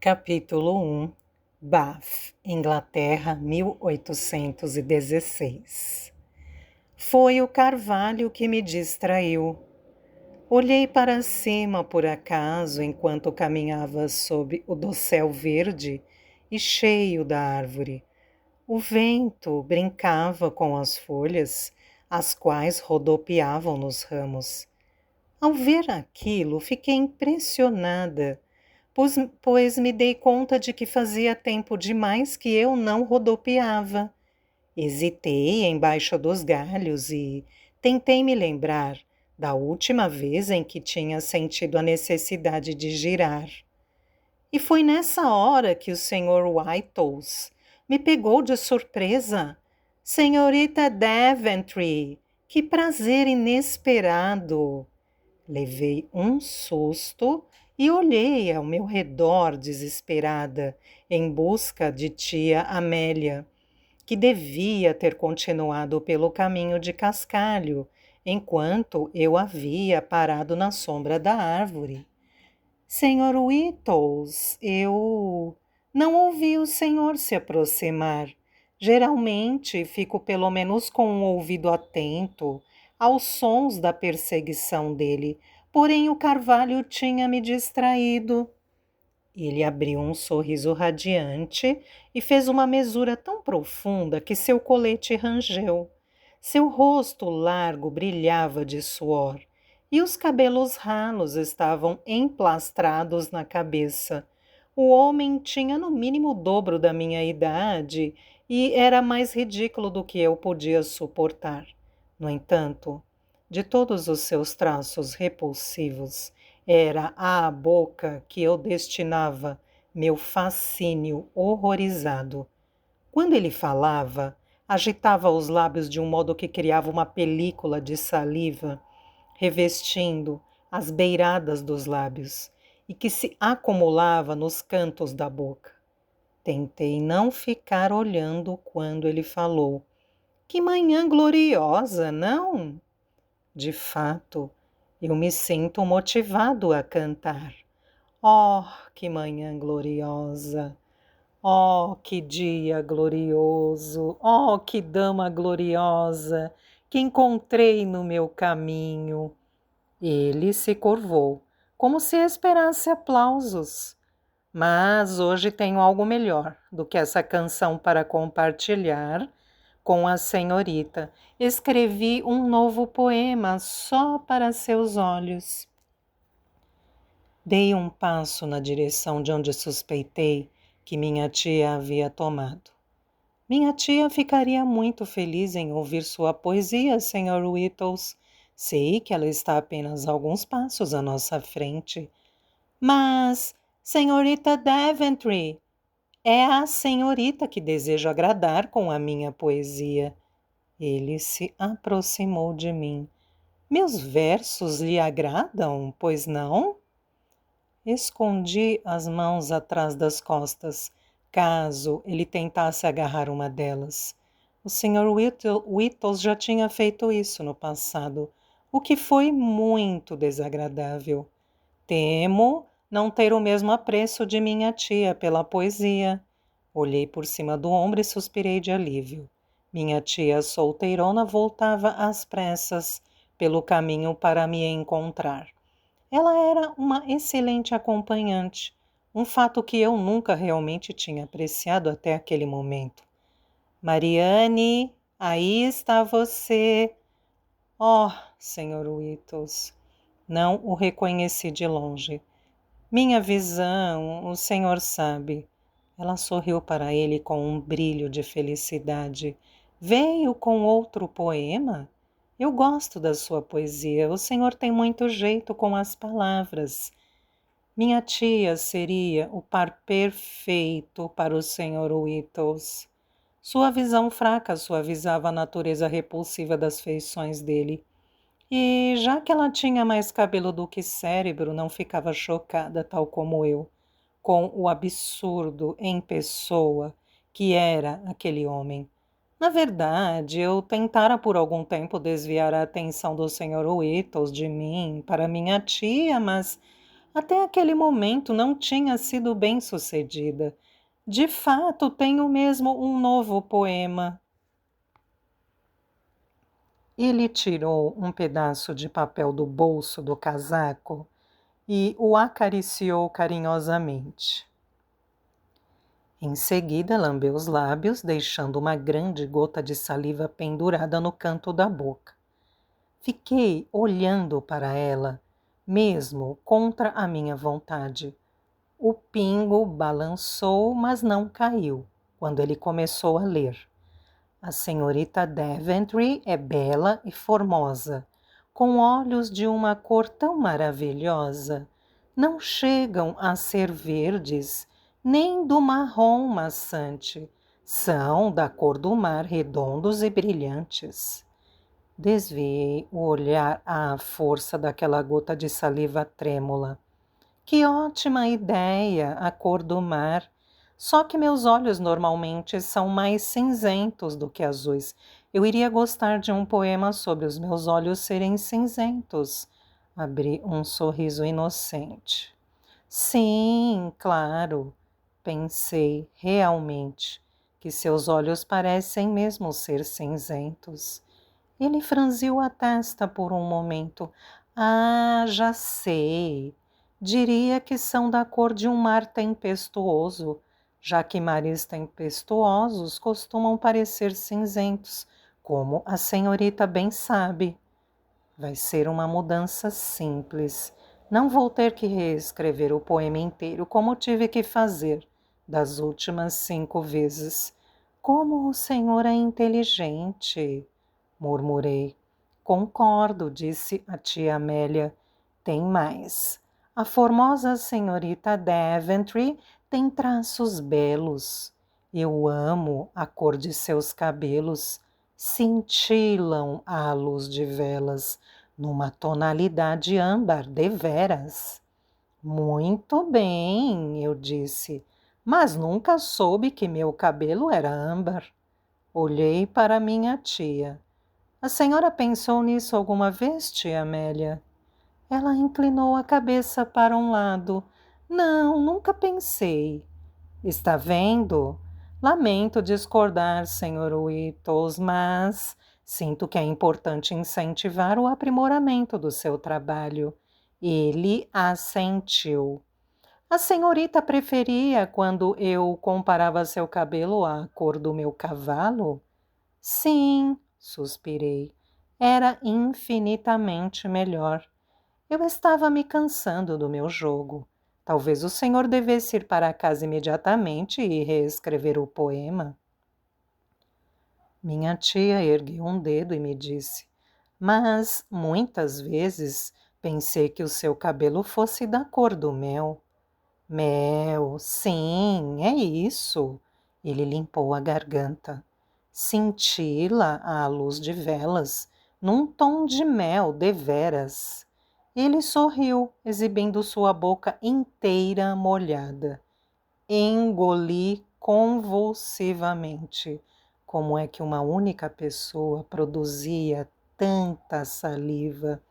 Capítulo 1. Bath, Inglaterra, 1816. Foi o carvalho que me distraiu. Olhei para cima por acaso enquanto caminhava sob o dossel verde e cheio da árvore. O vento brincava com as folhas, as quais rodopiavam nos ramos. Ao ver aquilo, fiquei impressionada, pois me dei conta de que fazia tempo demais que eu não rodopiava. Hesitei embaixo dos galhos e tentei me lembrar da última vez em que tinha sentido a necessidade de girar. E foi nessa hora que o Sr. Whittles me pegou de surpresa. Senhorita Daventry, que prazer inesperado! Levei um susto e olhei ao meu redor desesperada, em busca de tia Amélia, que devia ter continuado pelo caminho de cascalho, enquanto eu havia parado na sombra da árvore. Senhor Whittles, eu não ouvi o senhor se aproximar. Geralmente fico pelo menos com um ouvido atento aos sons da perseguição dele, porém o carvalho tinha me distraído. Ele abriu um sorriso radiante e fez uma mesura tão profunda que seu colete rangeu. Seu rosto largo brilhava de suor e os cabelos ralos estavam emplastrados na cabeça. O homem tinha no mínimo o dobro da minha idade e era mais ridículo do que eu podia suportar. No entanto, de todos os seus traços repulsivos, era à boca que eu destinava meu fascínio horrorizado. Quando ele falava, agitava os lábios de um modo que criava uma película de saliva, revestindo as beiradas dos lábios e que se acumulava nos cantos da boca. Tentei não ficar olhando quando ele falou. Que manhã gloriosa, não? De fato, eu me sinto motivado a cantar. Oh, que manhã gloriosa! Oh, que dia glorioso! Oh, que dama gloriosa que encontrei no meu caminho! Ele se curvou, como se esperasse aplausos. Mas hoje tenho algo melhor do que essa canção para compartilhar com a senhorita. Escrevi um novo poema só para seus olhos. Dei um passo na direção de onde suspeitei que minha tia havia tomado. Minha tia ficaria muito feliz em ouvir sua poesia, Sr. Whittles. Sei que ela está apenas a alguns passos à nossa frente. Mas, senhorita Daventry, é a senhorita que desejo agradar com a minha poesia. Ele se aproximou de mim. Meus versos lhe agradam, pois não? Escondi as mãos atrás das costas, caso ele tentasse agarrar uma delas. O Sr. Whittles já tinha feito isso no passado, o que foi muito desagradável. Temo não ter o mesmo apreço de minha tia pela poesia. Olhei por cima do ombro e suspirei de alívio. Minha tia solteirona voltava às pressas pelo caminho para me encontrar. Ela era uma excelente acompanhante, um fato que eu nunca realmente tinha apreciado até aquele momento. Mariane, aí está você. Oh, Sr. Whittles, não o reconheci de longe. Minha visão, o senhor sabe. Ela sorriu para ele com um brilho de felicidade. Veio com outro poema? Eu gosto da sua poesia. O senhor tem muito jeito com as palavras. Minha tia seria o par perfeito para o Sr. Whittles. Sua visão fraca suavizava a natureza repulsiva das feições dele. E, já que ela tinha mais cabelo do que cérebro, não ficava chocada, tal como eu, com o absurdo em pessoa que era aquele homem. Na verdade, eu tentara por algum tempo desviar a atenção do Sr. Whittles de mim para minha tia, mas Até aquele momento não tinha sido bem-sucedida. De fato, tenho mesmo um novo poema. Ele tirou um pedaço de papel do bolso do casaco e o acariciou carinhosamente. Em seguida, lambeu os lábios, deixando uma grande gota de saliva pendurada no canto da boca. Fiquei olhando para ela, mesmo contra a minha vontade. O pingo balançou, mas não caiu, quando ele começou a ler. A senhorita Daventry é bela e formosa, com olhos de uma cor tão maravilhosa. Não chegam a ser verdes, nem do marrom maçante. São da cor do mar, redondos e brilhantes. Desviei o olhar à força daquela gota de saliva trêmula. Que ótima ideia, a cor do mar! Só que meus olhos normalmente são mais cinzentos do que azuis. Eu iria gostar de um poema sobre os meus olhos serem cinzentos. Abri um sorriso inocente. Sim, claro, pensei realmente que seus olhos parecem mesmo ser cinzentos. Ele franziu a testa por um momento. Ah, já sei. Diria que são da cor de um mar tempestuoso, já que mares tempestuosos costumam parecer cinzentos, como a senhorita bem sabe. Vai ser uma mudança simples. Não vou ter que reescrever o poema inteiro como tive que fazer das últimas 5 vezes. Como o senhor é inteligente, murmurei. Concordo, disse a tia Amélia. Tem mais. A formosa senhorita Daventry tem traços belos. Eu amo a cor de seus cabelos. Cintilam à luz de velas, numa tonalidade âmbar, deveras. Muito bem, eu disse, mas nunca soube que meu cabelo era âmbar. Olhei para minha tia. A senhora pensou nisso alguma vez, tia Amélia? Ela inclinou a cabeça para um lado. Não, nunca pensei. Está vendo? Lamento discordar, senhor Whittles, mas sinto que é importante incentivar o aprimoramento do seu trabalho. Ele assentiu. A senhorita preferia quando eu comparava seu cabelo à cor do meu cavalo? Sim, suspirei. Era infinitamente melhor. Eu estava me cansando do meu jogo. Talvez o senhor devesse ir para casa imediatamente e reescrever o poema. Minha tia ergueu um dedo e me disse: Mas muitas vezes pensei que o seu cabelo fosse da cor do mel. Mel, sim, é isso. Ele limpou a garganta. Cintila à luz de velas, num tom de mel deveras. Ele sorriu, exibindo sua boca inteira molhada. Engoli convulsivamente. Como é que uma única pessoa produzia tanta saliva?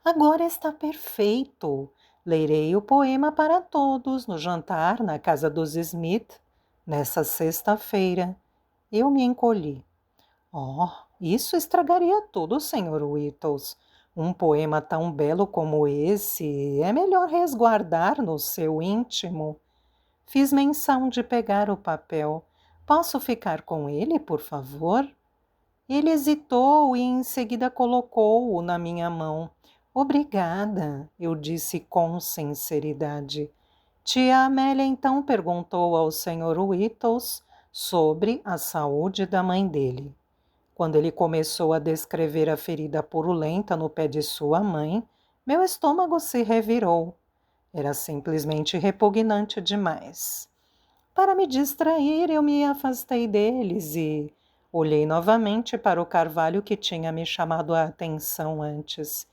Agora está perfeito. Lerei o poema para todos no jantar na casa dos Smith, nessa sexta-feira. Eu me encolhi. Oh, isso estragaria tudo, Sr. Whittles. Um poema tão belo como esse é melhor resguardar no seu íntimo. Fiz menção de pegar o papel. Posso ficar com ele, por favor? Ele hesitou e em seguida colocou-o na minha mão. Obrigada, eu disse com sinceridade. Tia Amélia então perguntou ao Sr. Whittles sobre a saúde da mãe dele. Quando ele começou a descrever a ferida purulenta no pé de sua mãe, meu estômago se revirou. Era simplesmente repugnante demais. Para me distrair, eu me afastei deles e olhei novamente para o carvalho que tinha me chamado a atenção antes.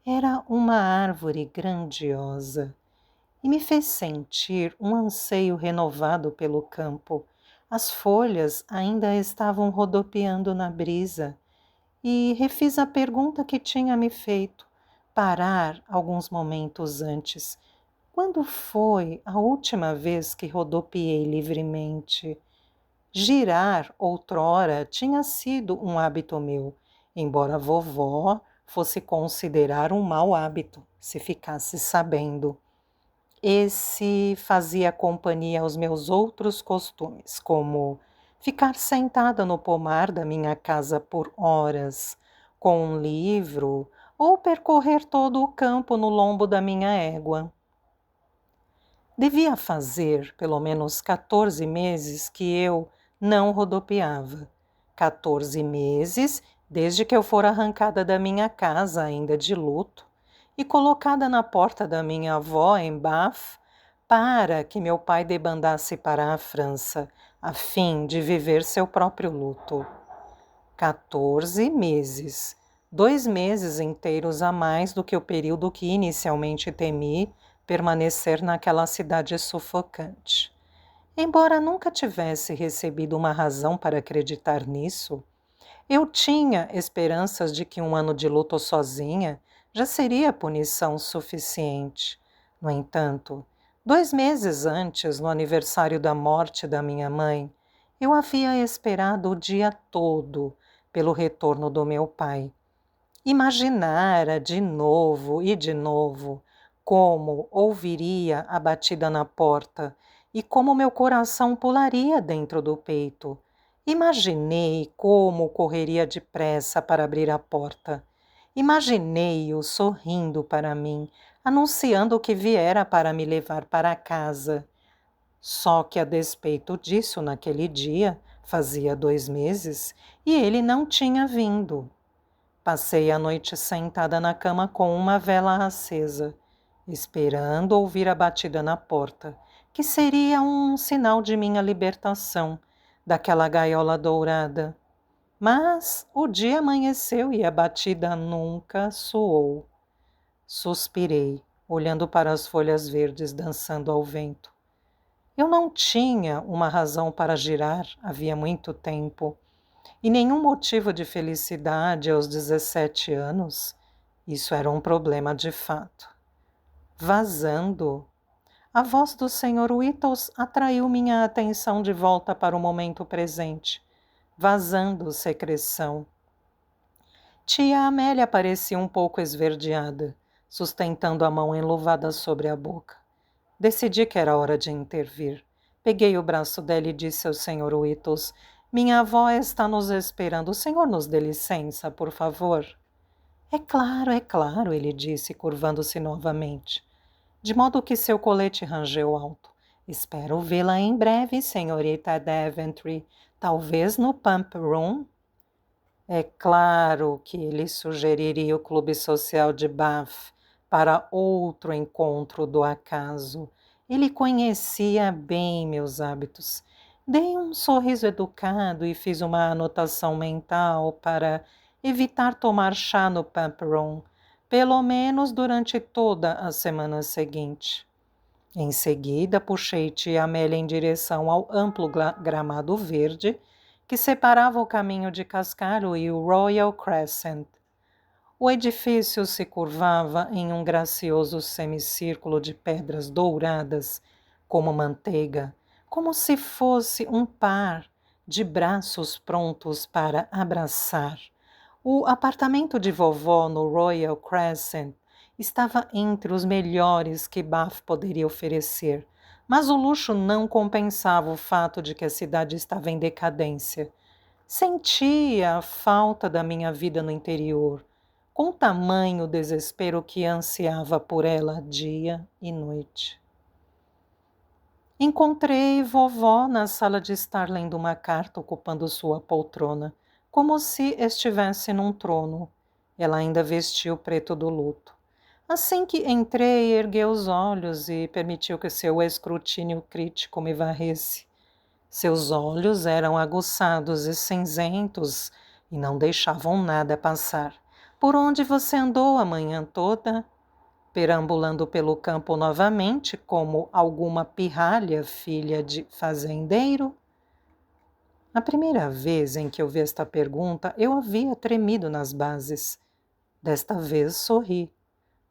Era uma árvore grandiosa e me fez sentir um anseio renovado pelo campo. As folhas ainda estavam rodopiando na brisa e refiz a pergunta que tinha me feito, parar alguns momentos antes. Quando foi a última vez que rodopiei livremente? Girar, outrora, tinha sido um hábito meu, embora vovó fosse considerar um mau hábito, se ficasse sabendo. Esse fazia companhia aos meus outros costumes, como ficar sentada no pomar da minha casa por horas, com um livro, ou percorrer todo o campo no lombo da minha égua. Devia fazer pelo menos 14 meses que eu não rodopiava. 14 meses desde que eu fora arrancada da minha casa, ainda de luto, e colocada na porta da minha avó em Bath para que meu pai debandasse para a França, a fim de viver seu próprio luto. 14 meses. 2 meses inteiros a mais do que o período que inicialmente temi permanecer naquela cidade sufocante. Embora nunca tivesse recebido uma razão para acreditar nisso, eu tinha esperanças de que um ano de luto sozinha já seria punição suficiente. No entanto, 2 meses antes, no aniversário da morte da minha mãe, eu havia esperado o dia todo pelo retorno do meu pai. Imaginara de novo e de novo como ouviria a batida na porta e como meu coração pularia dentro do peito. Imaginei como correria depressa para abrir a porta. Imaginei-o sorrindo para mim, anunciando que viera para me levar para casa. Só que, a despeito disso, naquele dia, fazia 2 meses, e ele não tinha vindo. Passei a noite sentada na cama com uma vela acesa, esperando ouvir a batida na porta, que seria um sinal de minha libertação daquela gaiola dourada. Mas o dia amanheceu e a batida nunca soou. Suspirei, olhando para as folhas verdes dançando ao vento. Eu não tinha uma razão para girar havia muito tempo, e nenhum motivo de felicidade aos 17 anos. Isso era um problema de fato. Vazando. A voz do Sr. Whittles atraiu minha atenção de volta para o momento presente. Vazando secreção. Tia Amélia parecia um pouco esverdeada, sustentando a mão enluvada sobre a boca. Decidi que era hora de intervir. Peguei o braço dela e disse ao Sr. Whittles: minha avó está nos esperando. O senhor nos dê licença, por favor? É claro, ele disse, curvando-se novamente, de modo que seu colete rangeu alto. Espero vê-la em breve, senhorita Daventry. Talvez no Pump Room? É claro que ele sugeriria o Clube Social de Bath para outro encontro do acaso. Ele conhecia bem meus hábitos. Dei um sorriso educado e fiz uma anotação mental para evitar tomar chá no Pump Room, pelo menos durante toda a semana seguinte. Em seguida, puxei tia Amélia em direção ao amplo gramado verde que separava o caminho de Cascaro e o Royal Crescent. O edifício se curvava em um gracioso semicírculo de pedras douradas, como manteiga, como se fosse um par de braços prontos para abraçar. O apartamento de vovó no Royal Crescent estava entre os melhores que Bath poderia oferecer, mas o luxo não compensava o fato de que a cidade estava em decadência. Sentia a falta da minha vida no interior, com tamanho desespero que ansiava por ela dia e noite. Encontrei vovó na sala de estar lendo uma carta ocupando sua poltrona, como se estivesse num trono. Ela ainda vestia o preto do luto. Assim que entrei, ergueu os olhos e permitiu que seu escrutínio crítico me varresse. Seus olhos eram aguçados e cinzentos e não deixavam nada passar. Por onde você andou a manhã toda? Perambulando pelo campo novamente, como alguma pirralha, filha de fazendeiro? A primeira vez em que eu vi esta pergunta, eu havia tremido nas bases. Desta vez sorri.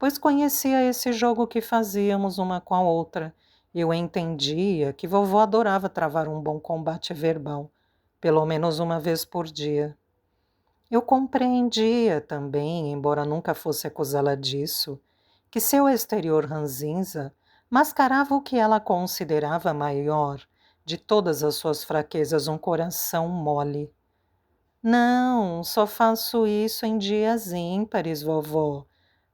pois conhecia esse jogo que fazíamos uma com a outra. Eu entendia que vovó adorava travar um bom combate verbal, pelo menos uma vez por dia. Eu compreendia também, embora nunca fosse acusá-la disso, que seu exterior ranzinza mascarava o que ela considerava maior de todas as suas fraquezas, um coração mole. Não, só faço isso em dias ímpares, vovó.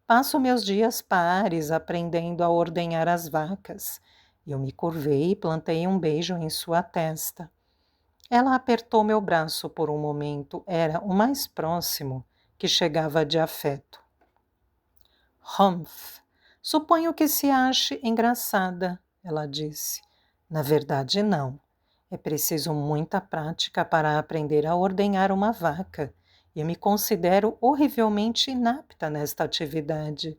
Passo meus dias pares aprendendo a ordenhar as vacas. Eu me curvei e plantei um beijo em sua testa. Ela apertou meu braço por um momento, era o mais próximo que chegava de afeto. Humph, suponho que se ache engraçada, ela disse. Na verdade, não. É preciso muita prática para aprender a ordenhar uma vaca. Eu me considero horrivelmente inapta nesta atividade.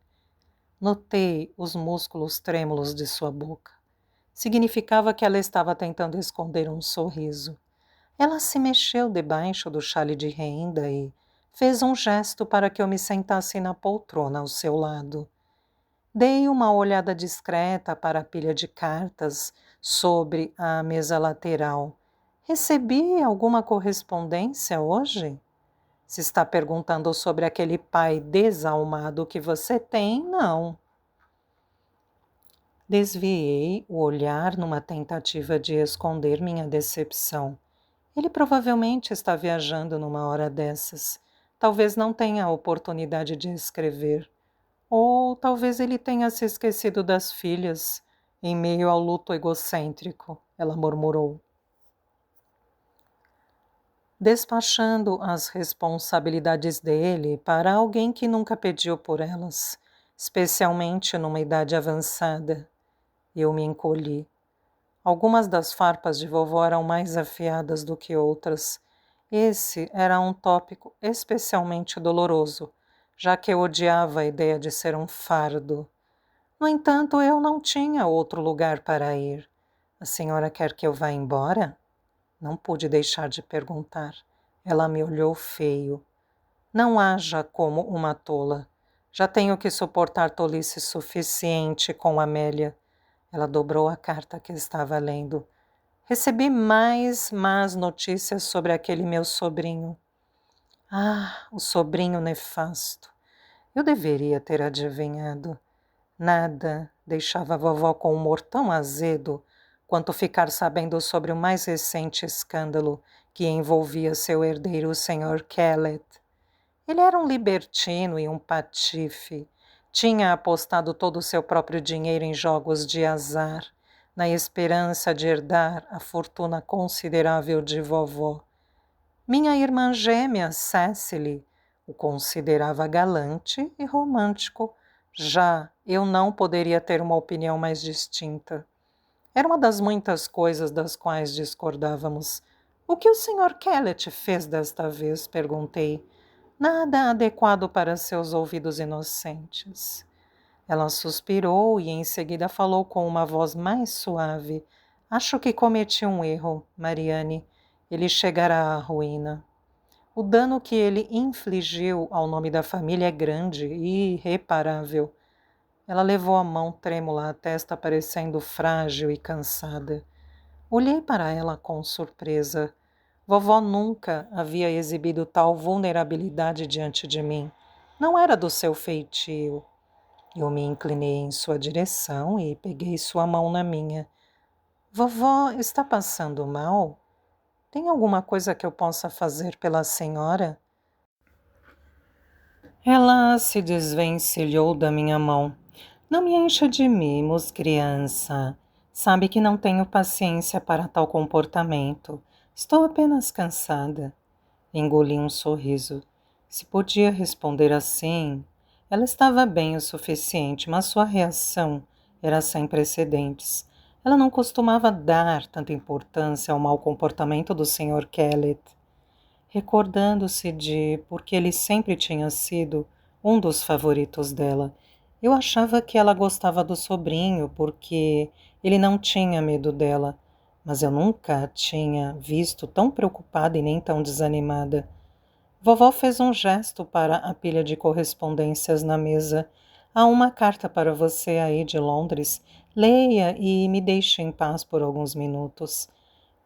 Notei os músculos trêmulos de sua boca. Significava que ela estava tentando esconder um sorriso. Ela se mexeu debaixo do chale de renda e fez um gesto para que eu me sentasse na poltrona ao seu lado. Dei uma olhada discreta para a pilha de cartas sobre a mesa lateral. Recebi alguma correspondência hoje? Se está perguntando sobre aquele pai desalmado que você tem, não. Desviei o olhar numa tentativa de esconder minha decepção. Ele provavelmente está viajando numa hora dessas. Talvez não tenha a oportunidade de escrever. Ou talvez ele tenha se esquecido das filhas, em meio ao luto egocêntrico, ela murmurou. Despachando as responsabilidades dele para alguém que nunca pediu por elas, especialmente numa idade avançada. Eu me encolhi. Algumas das farpas de vovó eram mais afiadas do que outras. Esse era um tópico especialmente doloroso, já que eu odiava a ideia de ser um fardo. No entanto, eu não tinha outro lugar para ir. A senhora quer que eu vá embora? Não pude deixar de perguntar. Ela me olhou feio. Não haja como uma tola. Já tenho que suportar tolice suficiente com Amélia. Ela dobrou a carta que estava lendo. Recebi mais más notícias sobre aquele meu sobrinho. Ah, o sobrinho nefasto. Eu deveria ter adivinhado. Nada deixava a vovó com um humor tão azedo quanto ficar sabendo sobre o mais recente escândalo que envolvia seu herdeiro, o Sr. Kellett. Ele era um libertino e um patife. Tinha apostado todo o seu próprio dinheiro em jogos de azar, na esperança de herdar a fortuna considerável de vovó. Minha irmã gêmea, Cecily, o considerava galante e romântico. Já eu não poderia ter uma opinião mais distinta. Era uma das muitas coisas das quais discordávamos. O que o Sr. Kellett fez desta vez? Perguntei. Nada adequado para seus ouvidos inocentes. Ela suspirou e em seguida falou com uma voz mais suave. Acho que cometi um erro, Mariane. Ele chegará à ruína. O dano que ele infligiu ao nome da família é grande e irreparável. Ela levou a mão trêmula à testa, parecendo frágil e cansada. Olhei para ela com surpresa. Vovó nunca havia exibido tal vulnerabilidade diante de mim. Não era do seu feitio. Eu me inclinei em sua direção e peguei sua mão na minha. Vovó está passando mal? Tem alguma coisa que eu possa fazer pela senhora? Ela se desvencilhou da minha mão. Não me encha de mimos, criança. Sabe que não tenho paciência para tal comportamento. Estou apenas cansada. Engoli um sorriso. Se podia responder assim, ela estava bem o suficiente, mas sua reação era sem precedentes. Ela não costumava dar tanta importância ao mau comportamento do Sr. Kellett. Recordando-se de porque ele sempre tinha sido um dos favoritos dela, eu achava que ela gostava do sobrinho porque ele não tinha medo dela, mas eu nunca a tinha visto tão preocupada e nem tão desanimada. Vovó fez um gesto para a pilha de correspondências na mesa. Há uma carta para você aí de Londres. Leia e me deixe em paz por alguns minutos.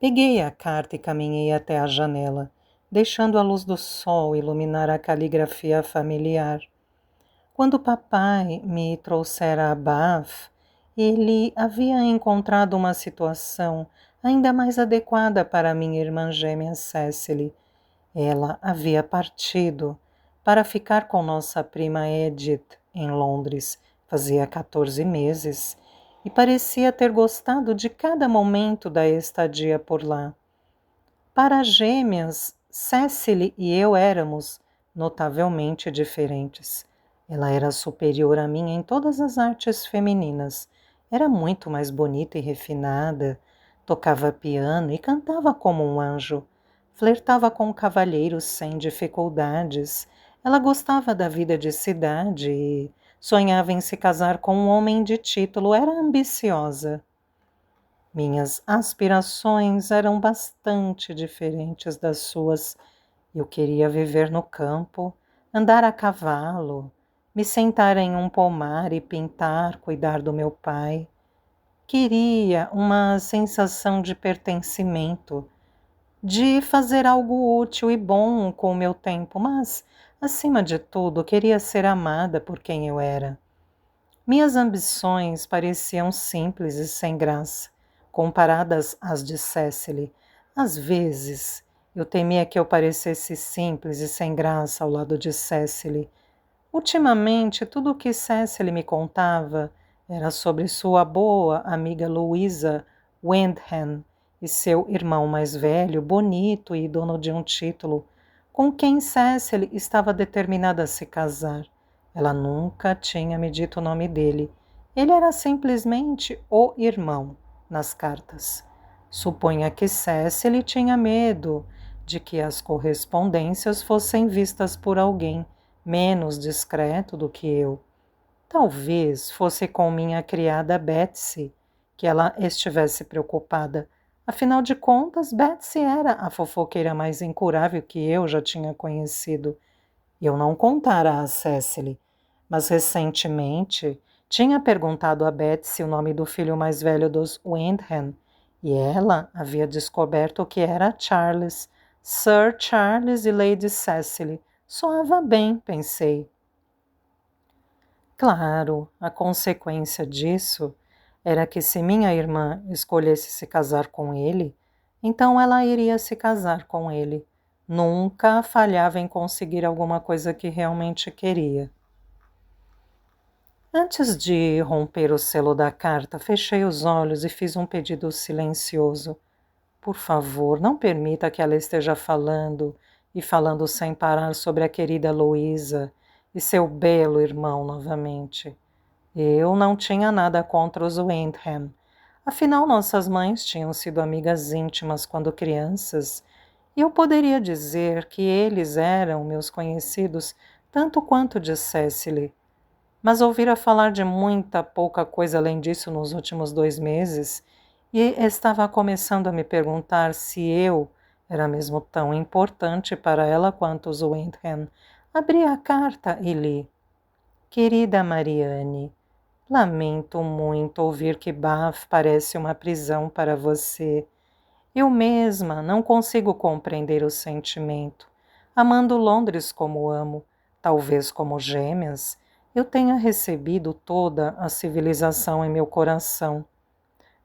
Peguei a carta e caminhei até a janela, deixando a luz do sol iluminar a caligrafia familiar. Quando papai me trouxera a Bath, ele havia encontrado uma situação ainda mais adequada para minha irmã gêmea Cecily. Ela havia partido para ficar com nossa prima Edith em Londres. Fazia 14 meses e parecia ter gostado de cada momento da estadia por lá. Para as gêmeas, Cecily e eu éramos notavelmente diferentes. Ela era superior a mim em todas as artes femininas. Era muito mais bonita e refinada, tocava piano e cantava como um anjo. Flertava com cavalheiros sem dificuldades. Ela gostava da vida de cidade e sonhava em se casar com um homem de título. Era ambiciosa. Minhas aspirações eram bastante diferentes das suas. Eu queria viver no campo, andar a cavalo, me sentar em um pomar e pintar, cuidar do meu pai. Queria uma sensação de pertencimento, de fazer algo útil e bom com o meu tempo, mas, acima de tudo, queria ser amada por quem eu era. Minhas ambições pareciam simples e sem graça, comparadas às de Cecily. Às vezes, eu temia que eu parecesse simples e sem graça ao lado de Cecily. Ultimamente, tudo o que Cecily me contava era sobre sua boa amiga Louisa Wyndham e seu irmão mais velho, bonito e dono de um título, com quem Cecily estava determinada a se casar. Ela nunca tinha me dito o nome dele. Ele era simplesmente o irmão nas cartas. Suponha que Cecily tinha medo de que as correspondências fossem vistas por alguém menos discreto do que eu. Talvez fosse com minha criada Betsy que ela estivesse preocupada. Afinal de contas, Betsy era a fofoqueira mais incurável que eu já tinha conhecido. Eu não contara a Cecily, mas recentemente tinha perguntado a Betsy o nome do filho mais velho dos Wyndham, e ela havia descoberto que era Charles, Sir Charles e Lady Cecily. Soava bem, pensei. Claro, a consequência disso era que se minha irmã escolhesse se casar com ele, então ela iria se casar com ele. Nunca falhava em conseguir alguma coisa que realmente queria. Antes de romper o selo da carta, fechei os olhos e fiz um pedido silencioso. Por favor, não permita que ela esteja falando e falando sem parar sobre a querida Louisa e seu belo irmão novamente. Eu não tinha nada contra os Wyndham. Afinal, nossas mães tinham sido amigas íntimas quando crianças, e eu poderia dizer que eles eram meus conhecidos tanto quanto de Cecily. Mas ouvira falar de muita pouca coisa além disso nos últimos 2 meses, e estava começando a me perguntar se eu era mesmo tão importante para ela quanto os Wyndham. Abri a carta e li. Querida Mariane, lamento muito ouvir que Bath parece uma prisão para você. Eu mesma não consigo compreender o sentimento. Amando Londres como amo, talvez como gêmeas, eu tenha recebido toda a civilização em meu coração,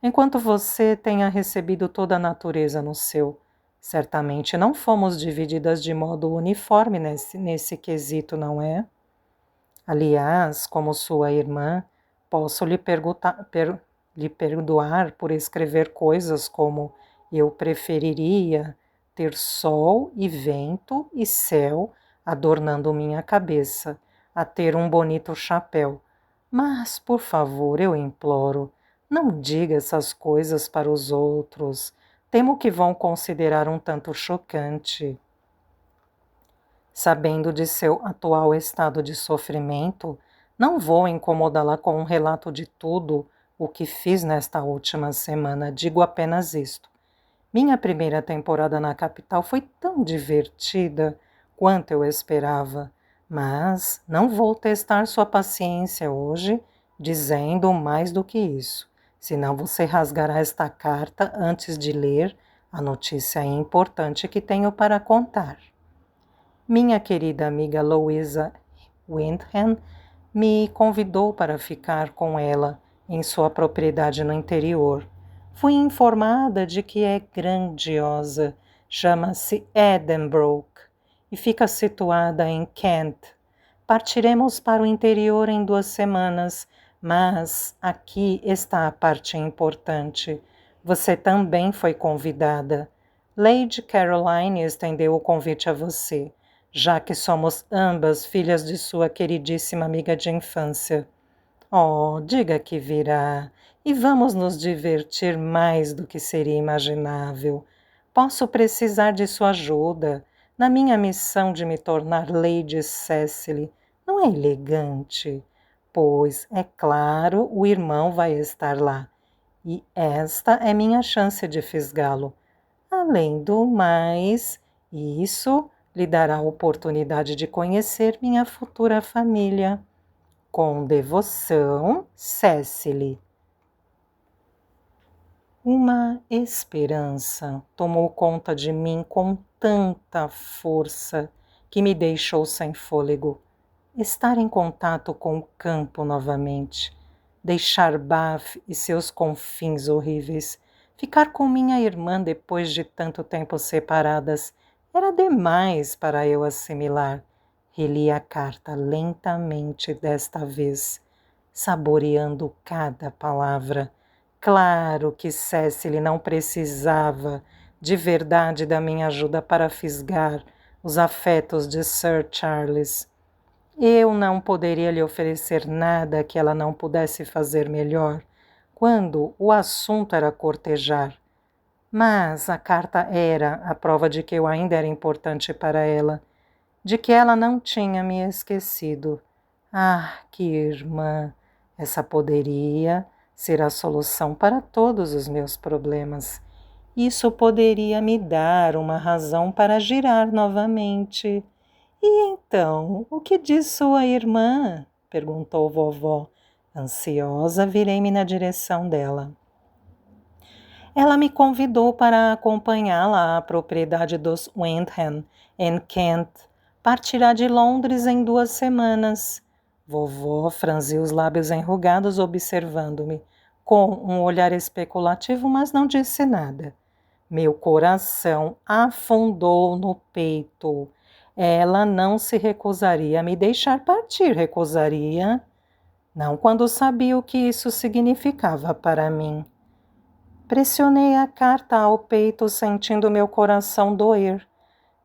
enquanto você tenha recebido toda a natureza no seu. Certamente não fomos divididas de modo uniforme nesse quesito, não é? Aliás, como sua irmã, posso lhe perdoar por escrever coisas como eu preferiria ter sol e vento e céu adornando minha cabeça, a ter um bonito chapéu. Mas, por favor, eu imploro, não diga essas coisas para os outros. Temo que vão considerar um tanto chocante. Sabendo de seu atual estado de sofrimento, não vou incomodá-la com um relato de tudo o que fiz nesta última semana. Digo apenas isto. Minha primeira temporada na capital foi tão divertida quanto eu esperava. Mas não vou testar sua paciência hoje, dizendo mais do que isso, senão você rasgará esta carta antes de ler a notícia importante que tenho para contar. Minha querida amiga Louisa Wyndham me convidou para ficar com ela em sua propriedade no interior. Fui informada de que é grandiosa, chama-se Edinburgh e fica situada em Kent. Partiremos para o interior em 2 semanas, mas aqui está a parte importante. Você também foi convidada. Lady Caroline estendeu o convite a você, já que somos ambas filhas de sua queridíssima amiga de infância. Oh, diga que virá, e vamos nos divertir mais do que seria imaginável. Posso precisar de sua ajuda na minha missão de me tornar Lady Cecily. Não é elegante? Pois, é claro, o irmão vai estar lá, e esta é minha chance de fisgá-lo. Além do mais, isso lhe dará a oportunidade de conhecer minha futura família. Com devoção, Cecily. Uma esperança tomou conta de mim com tanta força que me deixou sem fôlego. Estar em contato com o campo novamente, deixar Bath e seus confins horríveis, ficar com minha irmã depois de tanto tempo separadas, era demais para eu assimilar. Reli a carta lentamente desta vez, saboreando cada palavra. Claro que Cecily não precisava de verdade da minha ajuda para fisgar os afetos de Sir Charles. Eu não poderia lhe oferecer nada que ela não pudesse fazer melhor, quando o assunto era cortejar. Mas a carta era a prova de que eu ainda era importante para ela, de que ela não tinha me esquecido. Ah, que irmã! Essa poderia ser a solução para todos os meus problemas. Isso poderia me dar uma razão para girar novamente. E então, o que diz sua irmã? Perguntou vovó. Ansiosa, virei-me na direção dela. Ela me convidou para acompanhá-la à propriedade dos Wyndham, em Kent. Partirá de Londres em 2 semanas. Vovó franziu os lábios enrugados, observando-me, com um olhar especulativo, mas não disse nada. Meu coração afundou no peito. Ela não se recusaria a me deixar partir, recusaria? Não quando sabia o que isso significava para mim. Pressionei a carta ao peito, sentindo meu coração doer,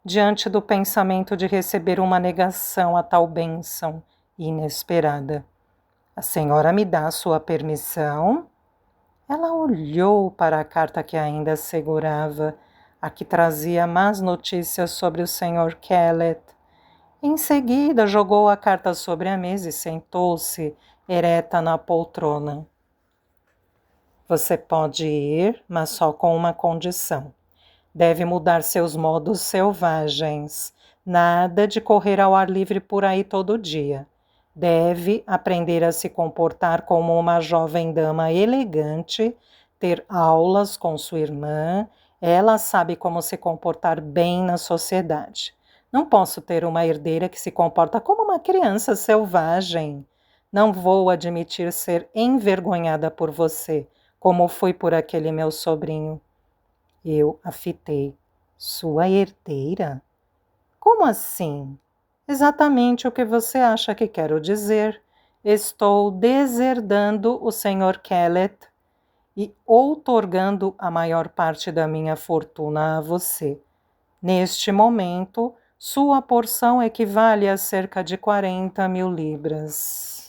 diante do pensamento de receber uma negação a tal bênção inesperada. A senhora me dá sua permissão? Ela olhou para a carta que ainda segurava, a que trazia más notícias sobre o Sr. Kellett. Em seguida, jogou a carta sobre a mesa e sentou-se, ereta na poltrona. Você pode ir, mas só com uma condição. Deve mudar seus modos selvagens. Nada de correr ao ar livre por aí todo dia. Deve aprender a se comportar como uma jovem dama elegante, ter aulas com sua irmã. Ela sabe como se comportar bem na sociedade. Não posso ter uma herdeira que se comporta como uma criança selvagem. Não vou admitir ser envergonhada por você, como fui por aquele meu sobrinho. Eu a fitei. Sua herdeira? Como assim? Exatamente o que você acha que quero dizer. Estou deserdando o Sr. Kellett e outorgando a maior parte da minha fortuna a você. Neste momento, sua porção equivale a cerca de 40.000 libras.